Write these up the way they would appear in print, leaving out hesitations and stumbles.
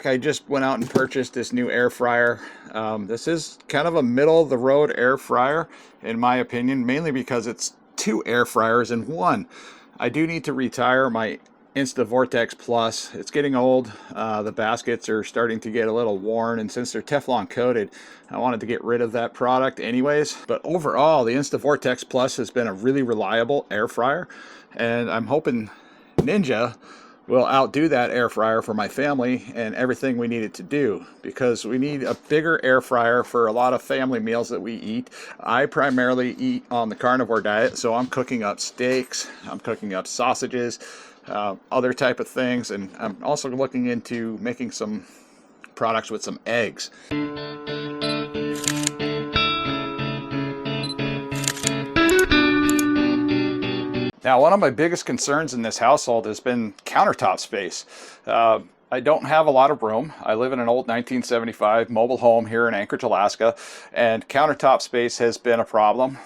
I just went out and purchased this new air fryer. This is kind of a middle of the road air fryer in my opinion, mainly because it's two air fryers in one. I do need to retire my InstaVortex Plus. It's getting old. The baskets are starting to get a little worn, and since they're Teflon coated, I wanted to get rid of that product anyways. But overall, the InstaVortex Plus has been a really reliable air fryer, and I'm hoping Ninja will outdo that air fryer for my family and everything we need it to do, because we need a bigger air fryer for a lot of family meals that we eat. I primarily eat on the carnivore diet, so I'm cooking up steaks, I'm cooking up sausages, other type of things, and I'm also looking into making some products with some eggs. Now, one of my biggest concerns in this household has been countertop space. I don't have a lot of room. I live in an old 1975 mobile home here in Anchorage, Alaska, and countertop space has been a problem.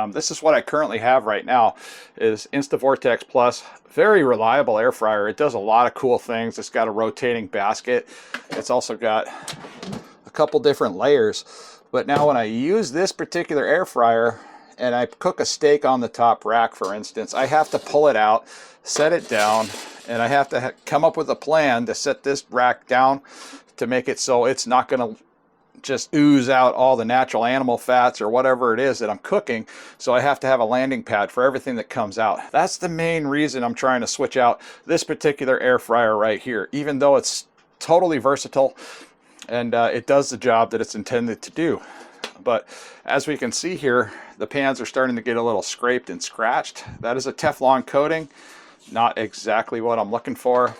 This is what I currently have right now, is InstaVortex Plus. Very reliable air fryer. It does a lot of cool things. It's got a rotating basket. It's also got a couple different layers. But now when I use this particular air fryer, and I cook a steak on the top rack, for instance, I have to pull it out, set it down, and I have to come up with a plan to set this rack down to make it so it's not going to just ooze out all the natural animal fats or whatever it is that I'm cooking. So I have to have a landing pad for everything that comes out. That's the main reason I'm trying to switch out this particular air fryer right here, even though it's totally versatile and it does the job that it's intended to do. But as we can see here, the pans are starting to get a little scraped and scratched. That is a Teflon coating, not exactly what I'm looking for.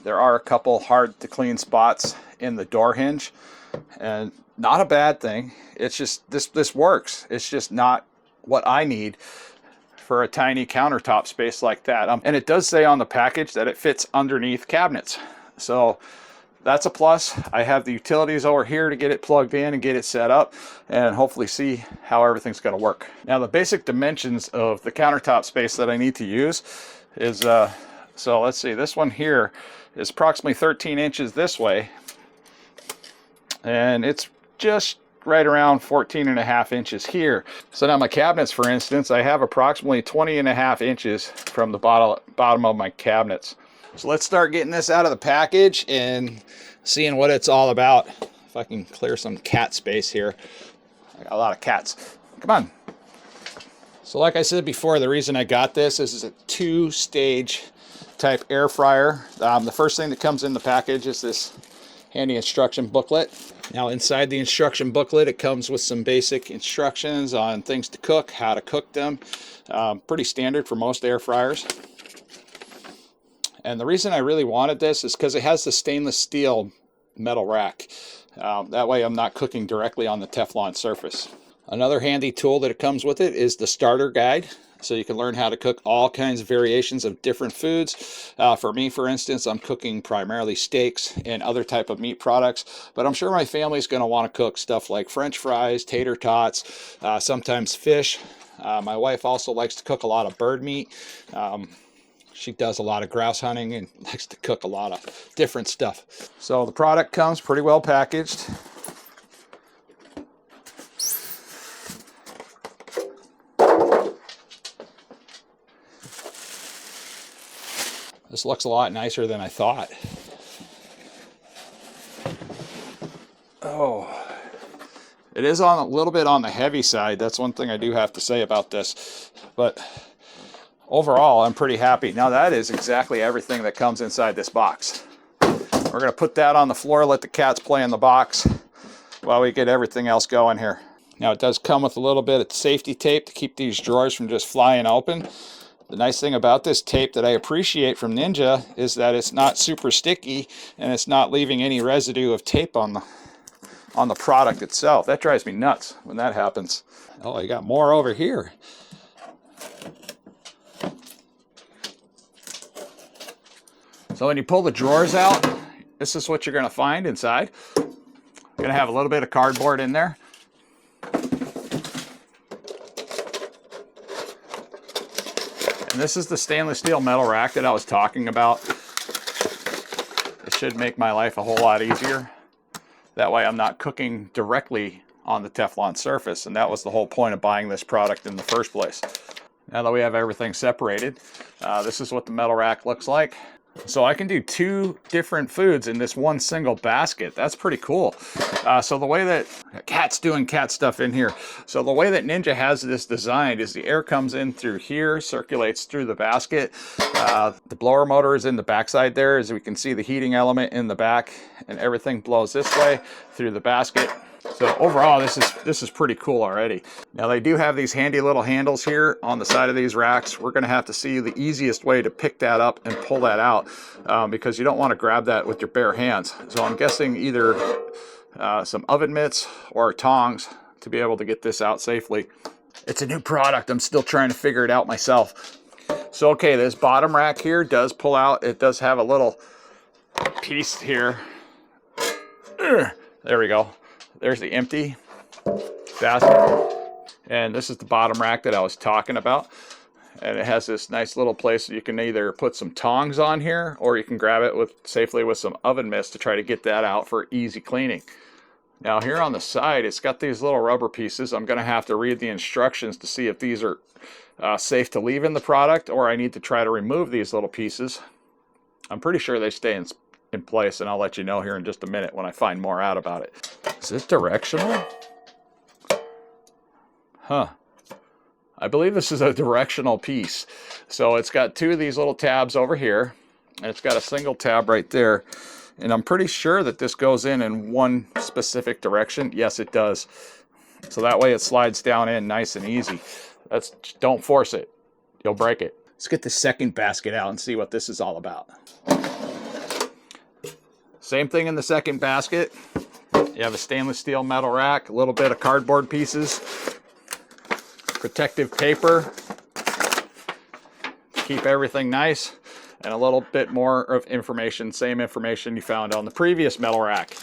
There are a couple hard to clean spots in the door hinge, and not a bad thing. It's just this works. It's just not what I need for a tiny countertop space like that. And it does say on the package that it fits underneath cabinets, so that's a plus. I have the utilities over here to get it plugged in and get it set up and hopefully see how everything's going to work. Now, the basic dimensions of the countertop space that I need to use is, so let's see, this one here is approximately 13 inches this way, and it's just right around 14.5 inches here. So now my cabinets, for instance, I have approximately 20.5 inches from the bottom of my cabinets. So let's start getting this out of the package and seeing what it's all about. If I can clear some cat space here. I got a lot of cats. Come on. So like I said before, the reason I got this is a two-stage type air fryer. The first thing that comes in the package is this handy instruction booklet. Now inside the instruction booklet, it comes with some basic instructions on things to cook, how to cook them. Pretty standard for most air fryers. And the reason I really wanted this is because it has the stainless steel metal rack. That way I'm not cooking directly on the Teflon surface. Another handy tool that it comes with it is the starter guide. So you can learn how to cook all kinds of variations of different foods. For me, for instance, I'm cooking primarily steaks and other type of meat products, but I'm sure my family's going to want to cook stuff like French fries, tater tots, sometimes fish. My wife also likes to cook a lot of bird meat. She does a lot of grouse hunting and likes to cook a lot of different stuff. So the product comes pretty well packaged. This looks a lot nicer than I thought. Oh, it is on a little bit on the heavy side. That's one thing I do have to say about this. But overall, I'm pretty happy. Now that is exactly everything that comes inside this box. We're going to put that on the floor, let the cats play in the box while we get everything else going here. Now it does come with a little bit of safety tape to keep these drawers from just flying open. The nice thing about this tape that I appreciate from Ninja is that it's not super sticky and it's not leaving any residue of tape on the product itself. That drives me nuts when that happens. Oh, I got more over here. So when you pull the drawers out, this is what you're going to find inside. You're going to have a little bit of cardboard in there. And this is the stainless steel metal rack that I was talking about. It's should make my life a whole lot easier. That way I'm not cooking directly on the Teflon surface, and that was the whole point of buying this product in the first place. Now that we have everything separated, this is what the metal rack looks like. So I can do 2 different foods in this one single basket. That's pretty cool. So the way that cat's doing cat stuff in here. So the way that Ninja has this designed is the air comes in through here, circulates through the basket. The blower motor is in the backside there, as we can see the heating element in the back, and everything blows this way through the basket. So overall, this is pretty cool already. Now they do have these handy little handles here on the side of these racks. We're going to have to see the easiest way to pick that up and pull that out, because you don't want to grab that with your bare hands. So I'm guessing either some oven mitts or tongs to be able to get this out safely. It's a new product. I'm still trying to figure it out myself. So okay, this bottom rack here does pull out. It does have a little piece here. There we go. There's the empty basket. And this is the bottom rack that I was talking about. And it has this nice little place you can either put some tongs on here, or you can grab it safely with some oven mitts to try to get that out for easy cleaning. Now here on the side, it's got these little rubber pieces. I'm going to have to read the instructions to see if these are safe to leave in the product, or I need to try to remove these little pieces. I'm pretty sure they stay in place, and I'll let you know here in just a minute when I find more out about it. Is this directional? Huh. I believe this is a directional piece. So it's got 2 of these little tabs over here, and it's got a single tab right there. And I'm pretty sure that this goes in one specific direction. Yes, it does. So that way it slides down in nice and easy. Don't force it. You'll break it. Let's get the second basket out and see what this is all about. Same thing in the second basket. You have a stainless steel metal rack, a little bit of cardboard pieces, protective paper to keep everything nice, and a little bit more of information, same information you found on the previous metal rack.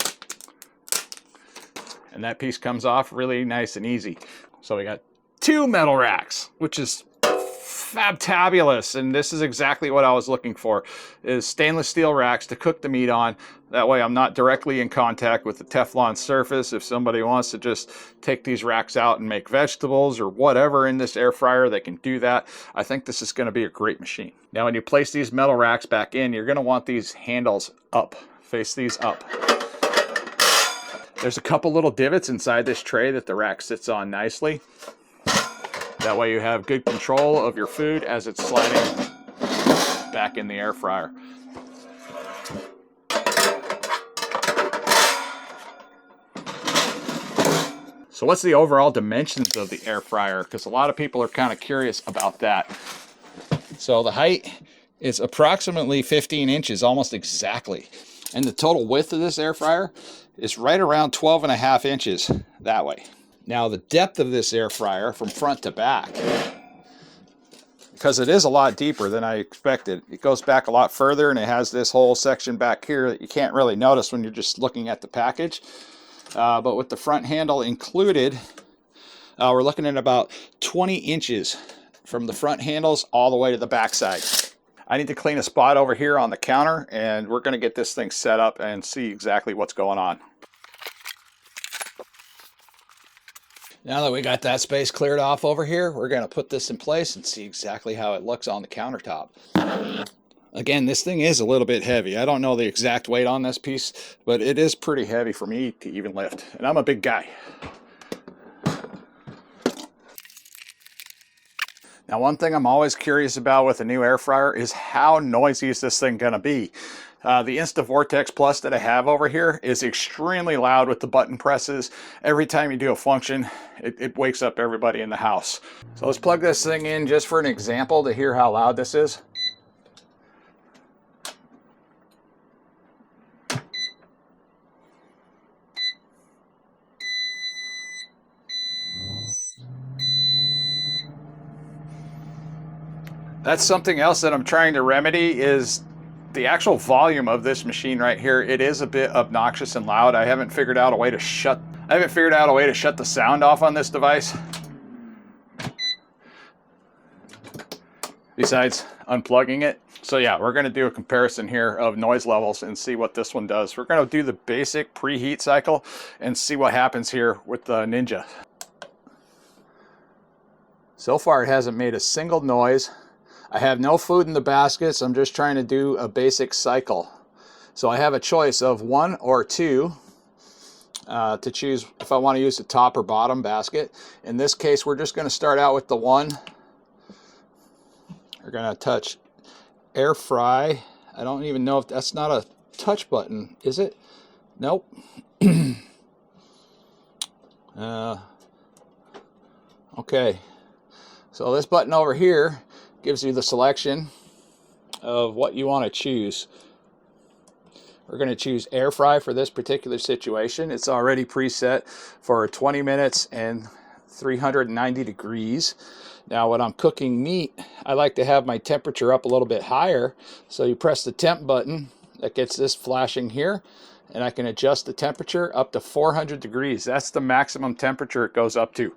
And that piece comes off really nice and easy. So we got 2 metal racks, which is fabtabulous, and this is exactly what I was looking for, is stainless steel racks to cook the meat on. That way I'm not directly in contact with the Teflon surface. If somebody wants to just take these racks out and make vegetables or whatever in this air fryer, they can do that. I think this is going to be a great machine. Now when you place these metal racks back in, you're going to want these handles up. Face these up. There's a couple little divots inside this tray that the rack sits on nicely. That way you have good control of your food as it's sliding back in the air fryer. So what's the overall dimensions of the air fryer? Because a lot of people are kind of curious about that. So the height is approximately 15 inches, almost exactly. And the total width of this air fryer is right around 12.5 inches that way. Now the depth of this air fryer from front to back, because it is a lot deeper than I expected. It goes back a lot further, and it has this whole section back here that you can't really notice when you're just looking at the package. But with the front handle included, we're looking at about 20 inches from the front handles all the way to the back side. I need to clean a spot over here on the counter, and we're going to get this thing set up and see exactly what's going on. Now that we got that space cleared off over here, we're going to put this in place and see exactly how it looks on the countertop. Again, this thing is a little bit heavy. I don't know the exact weight on this piece, but it is pretty heavy for me to even lift. And I'm a big guy. Now, one thing I'm always curious about with a new air fryer is how noisy is this thing going to be? The InstaVortex Plus that I have over here is extremely loud with the button presses. Every time you do a function, it wakes up everybody in the house. So let's plug this thing in just for an example to hear how loud this is. That's something else that I'm trying to remedy, is the actual volume of this machine right here. It is a bit obnoxious and loud. I haven't figured out a way to shut the sound off on this device. Besides, unplugging it. So yeah, we're going to do a comparison here of noise levels and see what this one does. We're going to do the basic preheat cycle and see what happens here with the Ninja. So far it hasn't made a single noise. I have no food in the baskets. I'm just trying to do a basic cycle. So I have a choice of 1 or 2 to choose if I want to use the top or bottom basket. In this case, we're just going to start out with the 1. We're going to touch air fry. I don't even know if that's not a touch button, is it? Nope. Okay. So this button over here gives you the selection of what you want to choose. We're going to choose air fry for this particular situation. It's already preset for 20 minutes and 390 degrees. Now when I'm cooking meat, I like to have my temperature up a little bit higher. So you press the temp button, that gets this flashing here, and I can adjust the temperature up to 400 degrees. That's the maximum temperature it goes up to.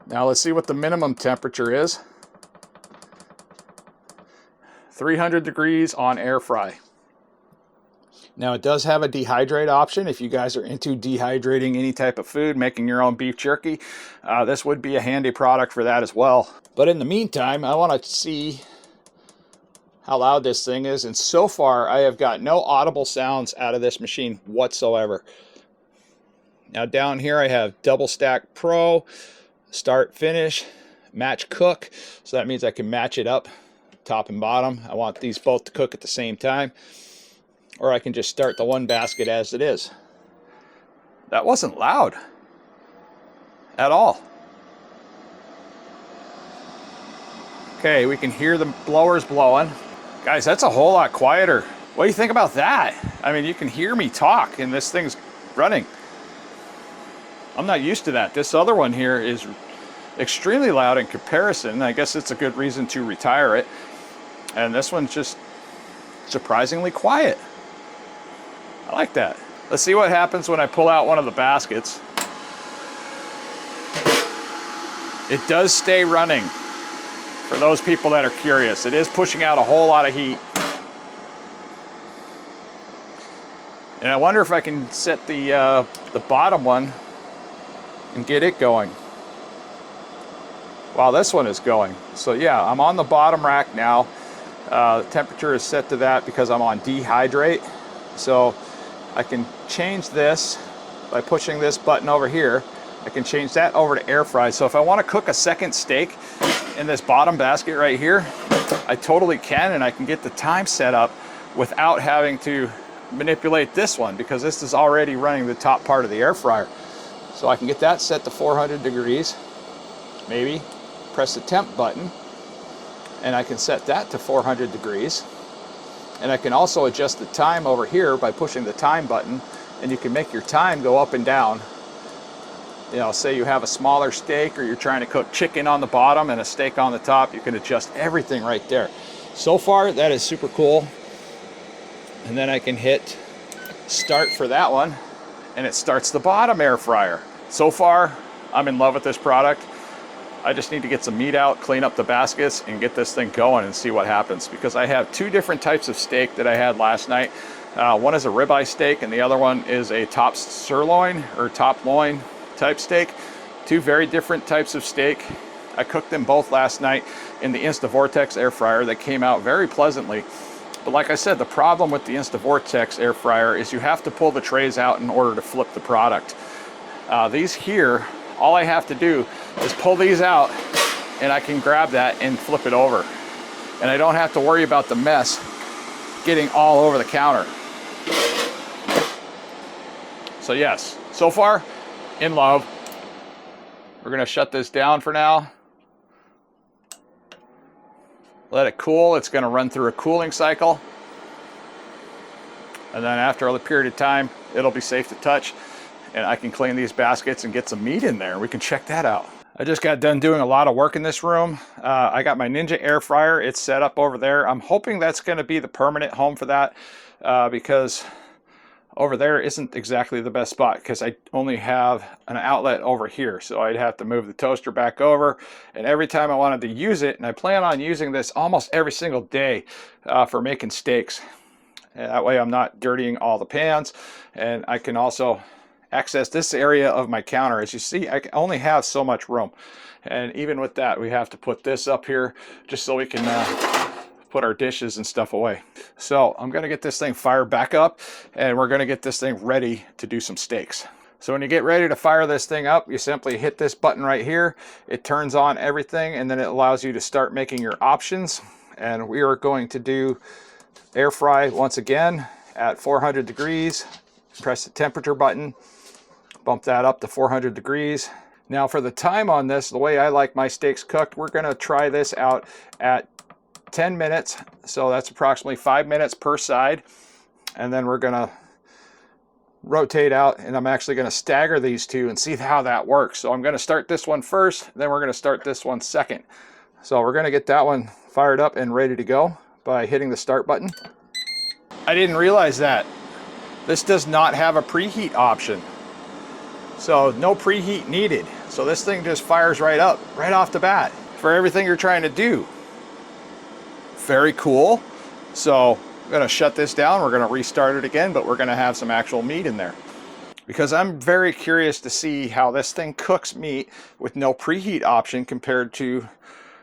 Now let's see what the minimum temperature is. 300 degrees on air fry. Now it does have a dehydrate option. If you guys are into dehydrating any type of food, making your own beef jerky, this would be a handy product for that as well. But in the meantime, I want to see how loud this thing is. And so far, I have got no audible sounds out of this machine whatsoever. Now down here, I have double stack pro, start finish, match cook. So that means I can match it up top and bottom. I want these both to cook at the same time. Or I can just start the one basket as it is. That wasn't loud at all. Okay, we can hear the blowers blowing. Guys, that's a whole lot quieter. What do you think about that? I mean, you can hear me talk and this thing's running. I'm not used to that. This other one here is extremely loud in comparison. I guess it's a good reason to retire it. And this one's just surprisingly quiet. I like that. Let's see what happens when I pull out one of the baskets. It does stay running. For those people that are curious, it is pushing out a whole lot of heat. And I wonder if I can set the bottom one and get it going while this one is going. So yeah, I'm on the bottom rack now. The temperature is set to that because I'm on dehydrate. So I can change this by pushing this button over here. I can change that over to air fry. So if I want to cook a second steak in this bottom basket right here, I totally can, and I can get the time set up without having to manipulate this one because this is already running the top part of the air fryer. So I can get that set to 400 degrees, maybe press the temp button, and I can set that to 400 degrees. And I can also adjust the time over here by pushing the time button, and you can make your time go up and down. You know, say you have a smaller steak or you're trying to cook chicken on the bottom and a steak on the top, you can adjust everything right there. So far, that is super cool. And then I can hit start for that one, and it starts the bottom air fryer. So far, I'm in love with this product. I just need to get some meat out, clean up the baskets, and get this thing going and see what happens. Because I have 2 different types of steak that I had last night. One is a ribeye steak, and the other one is a top sirloin or top loin type steak. 2 very different types of steak. I cooked them both last night in the InstaVortex air fryer. That came out very pleasantly. But like I said, the problem with the InstaVortex air fryer is you have to pull the trays out in order to flip the product. These here, all I have to do is pull these out and I can grab that and flip it over. And I don't have to worry about the mess getting all over the counter. So yes, so far, in love. We're gonna shut this down for now. Let it cool. It's gonna run through a cooling cycle. And then after a period of time, it'll be safe to touch. And I can clean these baskets and get some meat in there. We can check that out. I just got done doing a lot of work in this room. I got my Ninja air fryer. It's set up over there. I'm hoping that's going to be the permanent home for that because over there isn't exactly the best spot because I only have an outlet over here. So I'd have to move the toaster back over, and every time I wanted to use it, and I plan on using this almost every single day for making steaks. And that way I'm not dirtying all the pans, and I can also access this area of my counter. As you see, I only have so much room, and even with that we have to put this up here just so we can put our dishes and stuff away. So I'm gonna get this thing fired back up, and we're gonna get this thing ready to do some steaks. So when you get ready to fire this thing up, you simply hit this button right here. It turns on everything, and then it allows you to start making your options. And we are going to do air fry once again at 400 degrees. Press the temperature button, bump that up to 400 degrees. Now for the time on this, the way I like my steaks cooked, we're gonna try this out at 10 minutes. So that's approximately 5 minutes per side. And then we're gonna rotate out, and I'm actually gonna stagger these two and see how that works. So I'm gonna start this one first, then we're gonna start this one second. So we're gonna get that one fired up and ready to go by hitting the start button. I didn't realize that this does not have a preheat option. So no preheat needed. So this thing just fires right up, right off the bat for everything you're trying to do. Very cool. So I'm gonna shut this down. We're gonna restart it again, but we're gonna have some actual meat in there, because I'm very curious to see how this thing cooks meat with no preheat option compared to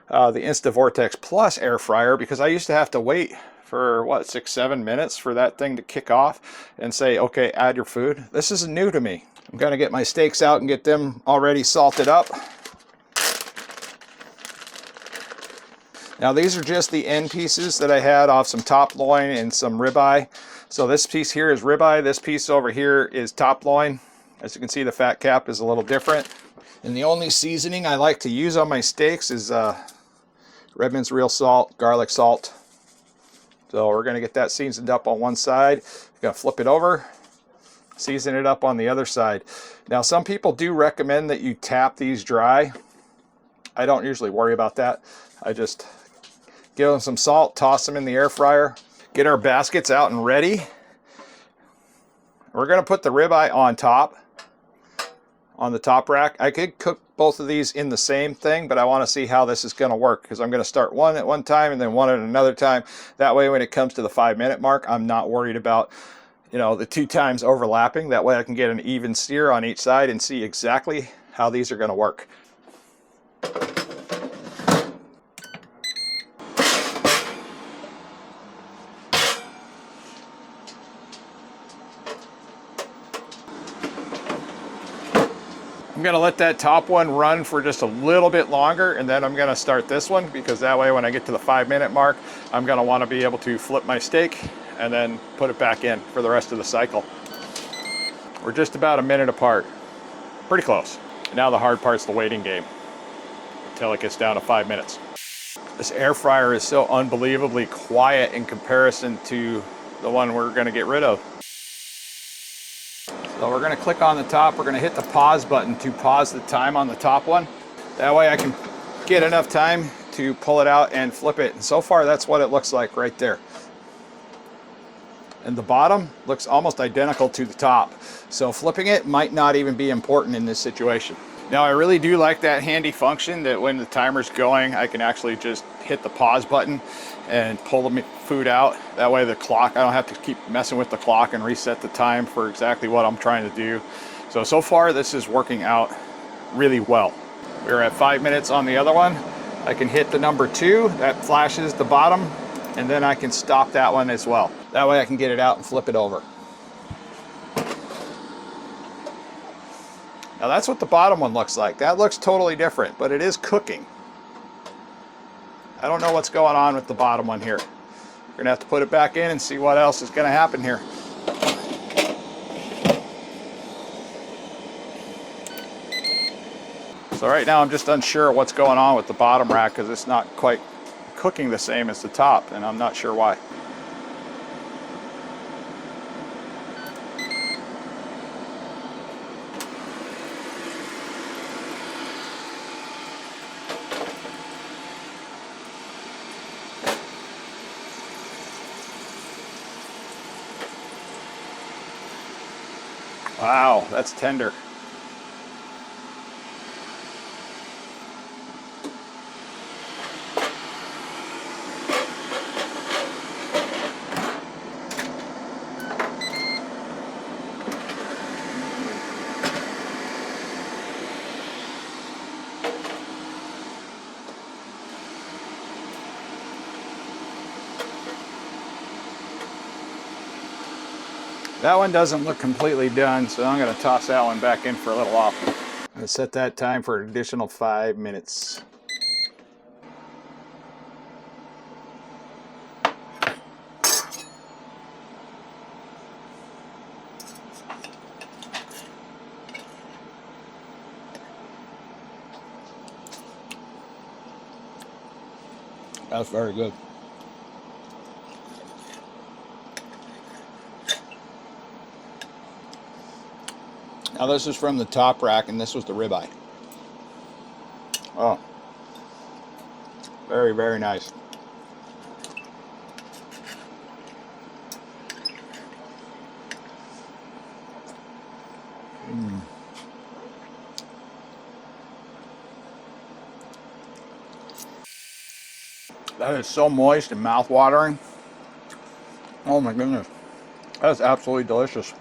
the InstaVortex Plus air fryer, because I used to have to wait for what, 6-7 minutes for that thing to kick off and say, okay, add your food. This is new to me. I'm gonna get my steaks out and get them already salted up. Now these are just the end pieces that I had off some top loin and some ribeye. So this piece here is ribeye, this piece over here is top loin. As you can see, the fat cap is a little different. And the only seasoning I like to use on my steaks is Redmond's real salt, garlic salt. So we're gonna get that seasoned up on one side. We're gonna flip it over, season it up on the other side. Now some people do recommend that you tap these dry. I don't usually worry about that. I just give them some salt, toss them in the air fryer, get our baskets out and ready. We're gonna put the ribeye on top, on the top rack. I could cook both of these in the same thing, but I wanna see how this is gonna work, because I'm gonna start one at one time and then one at another time. That way when it comes to the 5-minute mark, I'm not worried about, you know, the 2 times overlapping. That way I can get an even sear on each side and see exactly how these are gonna work. I'm gonna let that top one run for just a little bit longer, and then I'm gonna start this one, because that way when I get to the 5-minute mark, I'm gonna wanna be able to flip my steak and then put it back in for the rest of the cycle. We're just about a minute apart. Pretty close. Now the hard part's the waiting game until it gets down to 5 minutes. This air fryer is so unbelievably quiet in comparison to the one we're gonna get rid of. So we're gonna click on the top, we're gonna hit the pause button to pause the time on the top one. That way I can get enough time to pull it out and flip it. And so far that's what it looks like right there. And the bottom looks almost identical to the top. So flipping it might not even be important in this situation. Now I really do like that handy function that when the timer's going, I can actually just hit the pause button and pull the food out. That way the clock, I don't have to keep messing with the clock and reset the time for exactly what I'm trying to do. So far this is working out really well. We're at 5 minutes on the other one. I can hit the number 2, that flashes the bottom, and then I can stop that one as well. That way I can get it out and flip it over. Now that's what the bottom one looks like. That looks totally different, but it is cooking. I don't know what's going on with the bottom one here. We're gonna have to put it back in and see what else is gonna happen here. So right now I'm just unsure what's going on with the bottom rack, because it's not quite cooking the same as the top, and I'm not sure why. Wow, that's tender. That one doesn't look completely done, so I'm going to toss that one back in for a little off. I'm going to set that time for an additional 5 minutes. That's very good. Now this is from the top rack, and this was the ribeye. Oh, very, very nice. That is so moist and mouth-watering. Oh my goodness. That is absolutely delicious.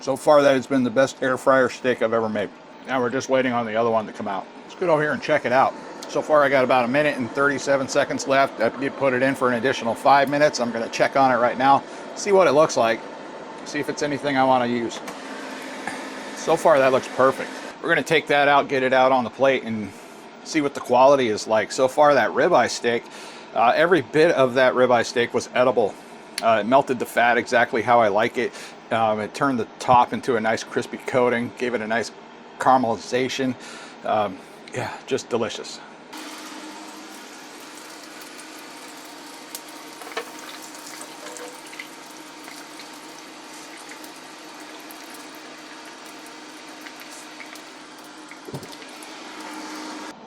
So far, that has been the best air fryer steak I've ever made. Now we're just waiting on the other one to come out. Let's get over here and check it out. So far, I got about 1 minute and 37 seconds left. I did put it in for an additional 5 minutes. I'm going to check on it right now, see what it looks like, see if it's anything I want to use. So far, that looks perfect. We're going to take that out, get it out on the plate, and see what the quality is like. So far, that ribeye steak, every bit of that ribeye steak was edible. It melted the fat exactly how I like it. It turned the top into a nice crispy coating, gave it a nice caramelization. Yeah, just delicious.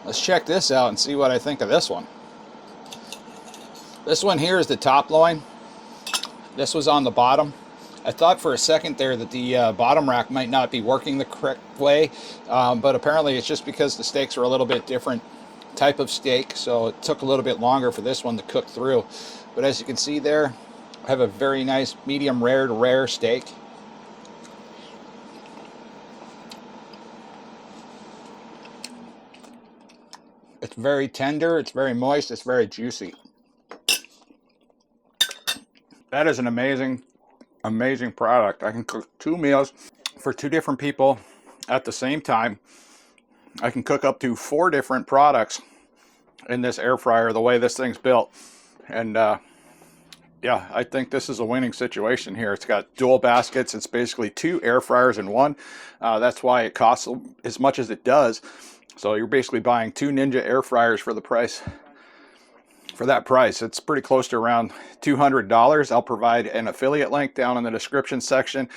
Let's check this out and see what I think of this one. This one here is the top loin. This was on the bottom. I thought for a second there that the bottom rack might not be working the correct way, but apparently it's just because the steaks are a little bit different type of steak, so it took a little bit longer for this one to cook through. But as you can see there, I have a very nice medium rare to rare steak. It's very tender, it's very moist, it's very juicy. That is an amazing, amazing product. I can cook 2 meals for 2 different people at the same time. I can cook up to 4 different products in this air fryer the way this thing's built. And yeah, I think this is a winning situation here. It's got dual baskets. It's basically 2 air fryers in one. That's why it costs as much as it does. So you're basically buying 2 Ninja air fryers for the price. For that price, it's pretty close to around $200. I'll provide an affiliate link down in the description section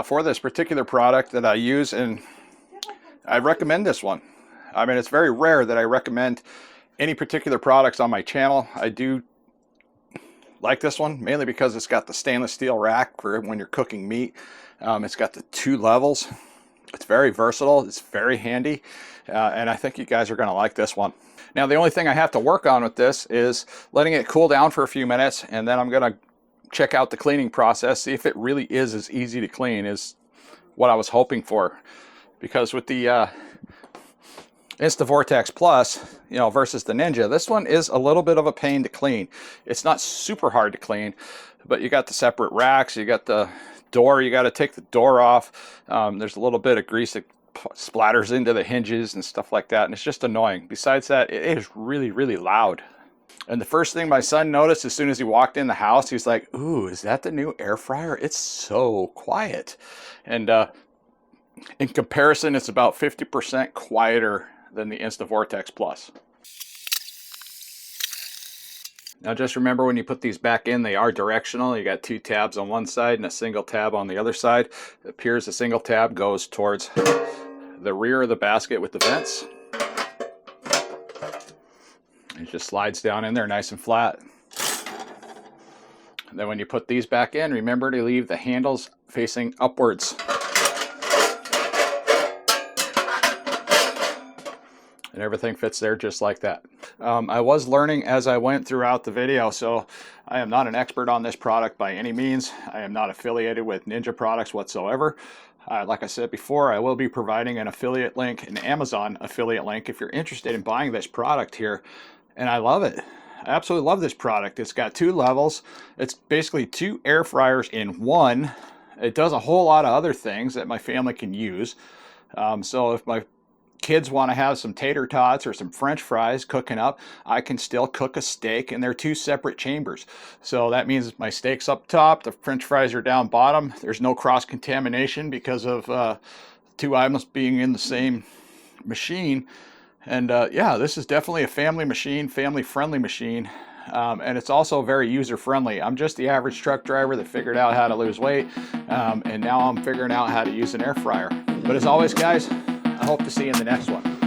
for this particular product that I use, and I recommend this one. I mean, it's very rare that I recommend any particular products on my channel. I do like this one mainly because it's got the stainless steel rack for when you're cooking meat. It's got the 2 levels. It's very versatile. It's very handy, and I think you guys are going to like this one. Now, the only thing I have to work on with this is letting it cool down for a few minutes, and then I'm going to check out the cleaning process, see if it really is as easy to clean as what I was hoping for. Because with the InstaVortex Plus, you know, versus the Ninja, this one is a little bit of a pain to clean. It's not super hard to clean, but you got the separate racks, you got the door, you got to take the door off. There's a little bit of grease that splatters into the hinges and stuff like that, and it's just annoying. Besides that, it is really, really loud. And the first thing my son noticed as soon as he walked in the house, he's like, "Ooh, is that the new air fryer? It's so quiet." And in comparison, it's about 50% quieter than the InstaVortex Plus. Now just remember, when you put these back in, they are directional. You got 2 tabs on one side and a single tab on the other side. It appears the single tab goes towards the rear of the basket with the vents. It just slides down in there nice and flat. Then when you put these back in, remember to leave the handles facing upwards. And everything fits there just like that. I was learning as I went throughout the video, so I am not an expert on this product by any means. I am not affiliated with Ninja products whatsoever. Like I said before, I will be providing an affiliate link, an Amazon affiliate link, if you're interested in buying this product here. And I love it. I absolutely love this product. It's got 2 levels. It's basically 2 air fryers in one. It does a whole lot of other things that my family can use. So if my kids want to have some tater tots or some French fries cooking up, I can still cook a steak, and they're 2 separate chambers. So that means my steak's up top, the French fries are down bottom. There's no cross contamination because of 2 items being in the same machine. And yeah, this is definitely a family machine, family friendly machine. And it's also very user friendly. I'm just the average truck driver that figured out how to lose weight, and now I'm figuring out how to use an air fryer. But as always, guys, I hope to see you in the next one.